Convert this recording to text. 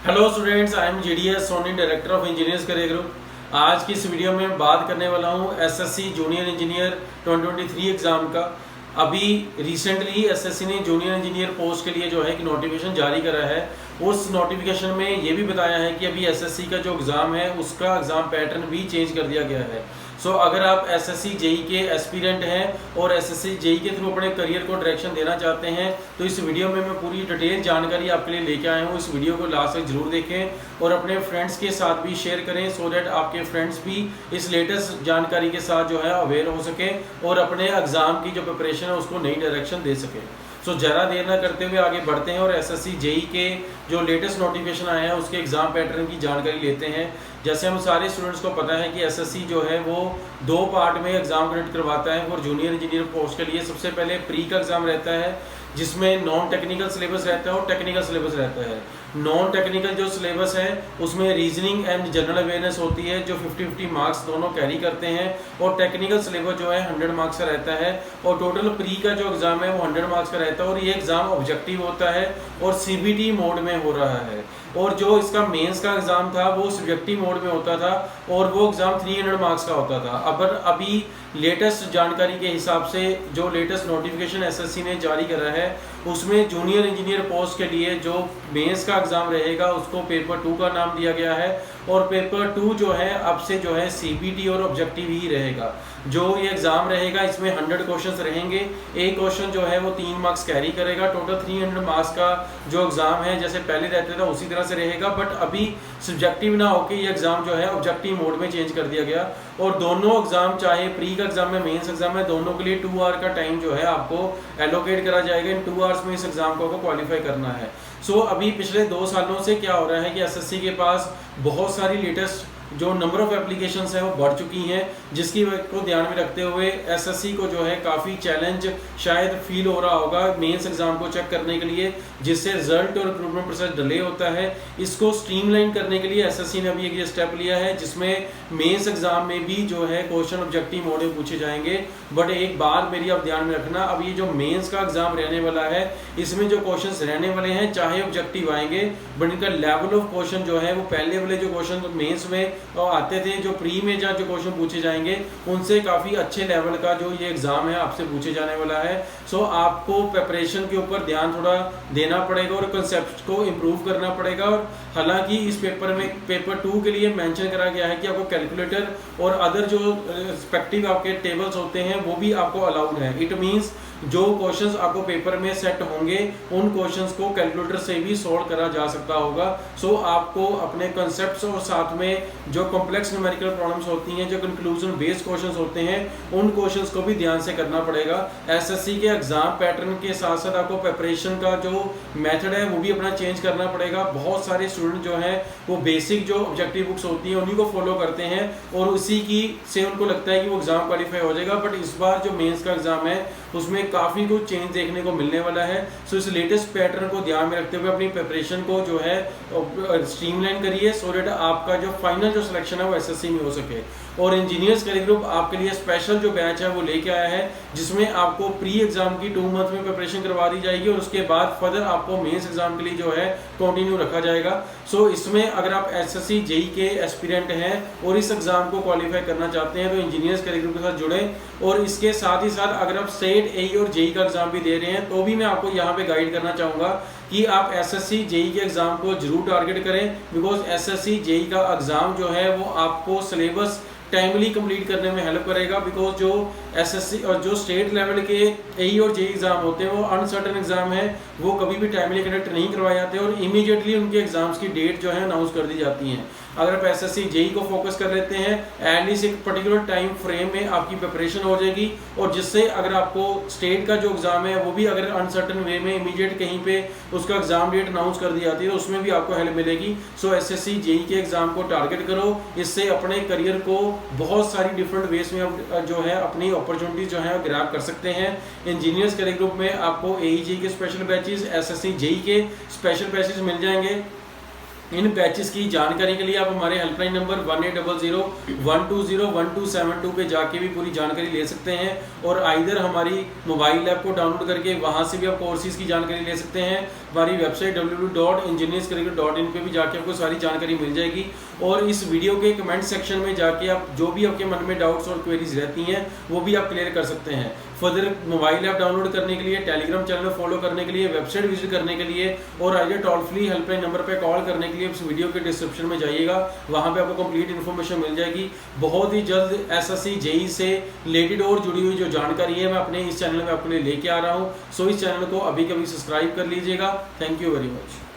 Hello students, I am GDS Soni, director of engineers career group. आज की इस video में बात करने वाला हूँ एसएससी जूनियर इंजीनियर 2023 एग्जाम का। अभी रिसेंटली एसएससी ने जूनियर इंजीनियर पोस्ट के लिए जो है कि नोटिफिकेशन जारी करा है। उस नोटिफिकेशन में ये भी बताया है कि अभी एसएससी का जो एग्ज़ाम है उसका एग्ज़ाम पैटर्न भी चेंज कर दिया गया है। अगर आप एसएससी जेई के एस्पिरेंट हैं और एसएससी जेई के थ्रू अपने करियर को डायरेक्शन देना चाहते हैं तो इस वीडियो में मैं पूरी डिटेल जानकारी आपके लिए लेके आया हूँ। इस वीडियो को लास्ट तक जरूर देखें और अपने फ्रेंड्स के साथ भी शेयर करें सो दैट आपके फ्रेंड्स भी इस लेटेस्ट जानकारी के साथ जो है अवेयर हो सकें और अपने एग्ज़ाम की जो प्रिपरेशन है उसको नई डायरेक्शन दे सकें। ज़्यादा देर ना करते हुए आगे बढ़ते हैं और एसएससी जेई के जो लेटेस्ट नोटिफिकेशन आया है उसके एग्ज़ाम पैटर्न की जानकारी लेते हैं। जैसे हम सारे स्टूडेंट्स को पता है कि एसएससी जो है वो 2 पार्ट में एग्ज़ाम कंडक्ट करवाता है और जूनियर इंजीनियर पोस्ट के लिए सबसे पहले प्री का एग्ज़ाम रहता है जिसमें नॉन टेक्निकल सिलेबस रहता है और टेक्निकल सिलेबस रहता है। नॉन टेक्निकल जो सिलेबस है उसमें रीजनिंग एंड जनरल अवेयरनेस होती है जो 50-50 मार्क्स दोनों कैरी करते हैं और टेक्निकल सिलेबस जो है 100 मार्क्स का रहता है और टोटल प्री का जो एग्ज़ाम है वो 100 मार्क्स का रहता है और ये एग्ज़ाम ऑब्जेक्टिव होता है और सीबीटी मोड में हो रहा है। और जो इसका मेंस का एग्ज़ाम था वो सब्जेक्टिव मोड में होता था और वो एग्ज़ाम 300 मार्क्स का होता था। अभी लेटेस्ट जानकारी के हिसाब से जो लेटेस्ट नोटिफिकेशन एसएससी ने जारी करा है उसमें जूनियर इंजीनियर पोस्ट के लिए जो मेंस का एग्ज़ाम रहेगा उसको पेपर 2 का नाम दिया गया है और पेपर 2 जो है अब से जो है सीबीटी और ऑब्जेक्टिव ही रहेगा। जो ये एग्ज़ाम रहेगा इसमें 100 क्वेश्चंस रहेंगे। एक क्वेश्चन जो है वो 3 मार्क्स कैरी करेगा। टोटल 300 मार्क्स का जो एग्ज़ाम है जैसे पहले रहते था उसी तरह से रहेगा बट अभी सब्जेक्टिव ना होकर ये एग्ज़ाम जो है ऑब्जेक्टिव मोड में चेंज कर दिया गया और दोनों एग्ज़ाम चाहे प्री का एग्ज़ाम है मेंस एग्ज़ाम है दोनों के लिए 2 आवर का टाइम जो है आपको एलोकेट करा जाएगा। इन 2 आवर्स में इस एग्ज़ाम को क्वालिफाई करना है। अभी पिछले 2 सालों से क्या हो रहा है कि एसएससी के पास बहुत सारी लेटेस्ट जो नंबर ऑफ एप्लीकेशंस हैं वो बढ़ चुकी हैं जिसकी को ध्यान में रखते हुए एसएससी को जो है काफ़ी चैलेंज शायद फील हो रहा होगा मेंस एग्ज़ाम को चेक करने के लिए जिससे रिजल्ट और रिक्रूटमेंट प्रोसेस डिले होता है। इसको स्ट्रीमलाइन करने के लिए एसएससी ने अभी एक स्टेप लिया है जिसमें मेंस एग्ज़ाम में भी जो है क्वेश्चन ऑब्जेक्टिव मोड में पूछे जाएंगे। बट एक बात मेरी आप ध्यान में रखना, अब ये जो मेंस का एग्ज़ाम रहने वाला है इसमें जो क्वेश्चन रहने वाले हैं चाहे ऑब्जेक्टिव आएंगे बट इनका लेवल ऑफ क्वेश्चन जो है वो पहले वाले जो क्वेश्चन मेंस में आते थे जो प्री में जो क्वेश्चन पूछे जाएंगे उनसे काफ़ी अच्छे लेवल का जो ये एग्ज़ाम है आपसे पूछे जाने वाला है। आपको प्रिपरेशन के ऊपर ध्यान थोड़ा देना पड़ेगा और कंसेप्ट को इम्प्रूव करना पड़ेगा। और हालांकि इस पेपर में पेपर 2 के लिए मेंशन करा गया है कि आपको कैलकुलेटर और अदर जो रिस्पेक्टिव आपके टेबल्स होते हैं वो भी आपको अलाउड है। इट मीन्स जो क्वेश्चंस आपको पेपर में सेट होंगे उन क्वेश्चंस को कैलकुलेटर से भी सॉल्व करा जा सकता होगा। आपको अपने कंसेप्ट्स और साथ में जो कॉम्प्लेक्स न्यूमेरिकल प्रॉब्लम्स होती हैं जो कंक्लूजन बेस्ड क्वेश्चंस होते हैं उन क्वेश्चंस को भी ध्यान से करना पड़ेगा। एसएससी के एग्जाम पैटर्न के साथ साथ आपको प्रिपरेशन का जो मेथड है वो भी अपना चेंज करना पड़ेगा। बहुत सारे स्टूडेंट जो हैं वो बेसिक जो ऑब्जेक्टिव बुक्स होती हैं उन्हीं को फॉलो करते हैं और उसी की से उनको लगता है कि वो एग्जाम क्वालिफाई हो जाएगा। बट इस बार जो मेंस का एग्जाम है उसमें काफ़ी कुछ चेंज देखने को मिलने वाला है। इस लेटेस्ट पैटर्न को ध्यान में रखते हुए अपनी प्रिपरेशन को जो है स्ट्रीमलाइन करिए सो दैट आपका जो फाइनल जो सिलेक्शन है वो एसएससी में हो सके। और इंजीनियर्स करियर ग्रुप आपके लिए स्पेशल जो बैच है वो लेके आया है जिसमें आपको प्री एग्जाम की 2 मंथ में प्रिपरेशन करवा दी जाएगी और उसके बाद फर्दर आपको मेंस एग्जाम के लिए जो है कंटिन्यू रखा जाएगा। इसमें अगर आप एसएससी जेई के एस्पिरेंट हैं और इस एग्जाम को क्वालिफाई करना चाहते हैं तो इंजीनियर्स करियर ग्रुप के साथ जुड़ें। और इसके साथ ही साथ अगर आप स्टेट एई और जेई का एग्जाम भी दे रहे हैं तो भी मैं आपको यहाँ पे गाइड करना चाहूँगा कि आप एसएससी जेई के एग्जाम को जरूर टारगेट करें बिकॉज एसएससी जेई का एग्जाम जो है वो आपको सिलेबस टाइमली कंप्लीट करने में हेल्प करेगा। बिकॉज जो एसएससी और जो स्टेट लेवल के एई और जेई एग्जाम होते हैं वो अनसर्टेन एग्जाम है, वो कभी भी टाइमली कंडक्ट नहीं करवाए जाते और इमीडिएटली उनके एग्जाम्स की डेट जो है अनाउंस कर दी जाती हैं। अगर आप एसएससी जेई को फोकस कर लेते हैं एटलीस्ट एक पर्टिकुलर टाइम फ्रेम में आपकी प्रिपरेशन हो जाएगी और जिससे अगर आपको स्टेट का जो एग्जाम है वो भी अगर अनसर्टेन वे में इमीडिएट कहीं पे उसका एग्जाम डेट अनाउंस कर दी जाती है तो उसमें भी आपको हेल्प मिलेगी। एसएससी जेई के एग्जाम को टारगेट करो, इससे अपने करियर को बहुत सारी डिफरेंट वेज में आप जो है अपनी अपॉर्चुनिटीज जो है ग्रैब कर सकते हैं। इंजीनियर्स करियर ग्रुप में आपको एई जेई के स्पेशल बैचेस एसएससी जेई के स्पेशल बैचेस मिल जाएंगे इन बैचेस की जानकारी के लिए आप हमारे हेल्पलाइन नंबर 1800-120-127 पे जाके भी पूरी जानकारी ले सकते हैं, और आइदर हमारी मोबाइल ऐप को डाउनलोड करके वहाँ से भी आप कोर्सेज की जानकारी ले सकते हैं। हमारी वेबसाइट www.engineerscareer.in पे भी जाके आपको सारी जानकारी मिल जाएगी, और इस वीडियो के कमेंट सेक्शन में जाके आप जो भी आपके मन में डाउट्स और क्वेरीज रहती हैं वो भी आप क्लियर कर सकते हैं। फर्दर मोबाइल ऐप डाउनलोड करने के लिए, टेलीग्राम चैनल फॉलो करने के लिए, वेबसाइट विजिट करने के लिए और आइए टोल फ्री हेल्पलाइन नंबर पे कॉल करने के लिए इस वीडियो के डिस्क्रिप्शन में जाइएगा, वहाँ पे आपको कंप्लीट इन्फॉर्मेशन मिल जाएगी। बहुत ही जल्द एसएससी जेई से रिलेटेड और जुड़ी हुई जो जानकारी है मैं अपने इस चैनल में आपके लिए लेके आ रहा हूँ। सो इस चैनल को अभी कभी सब्सक्राइब कर लीजिएगा। Thank you very much.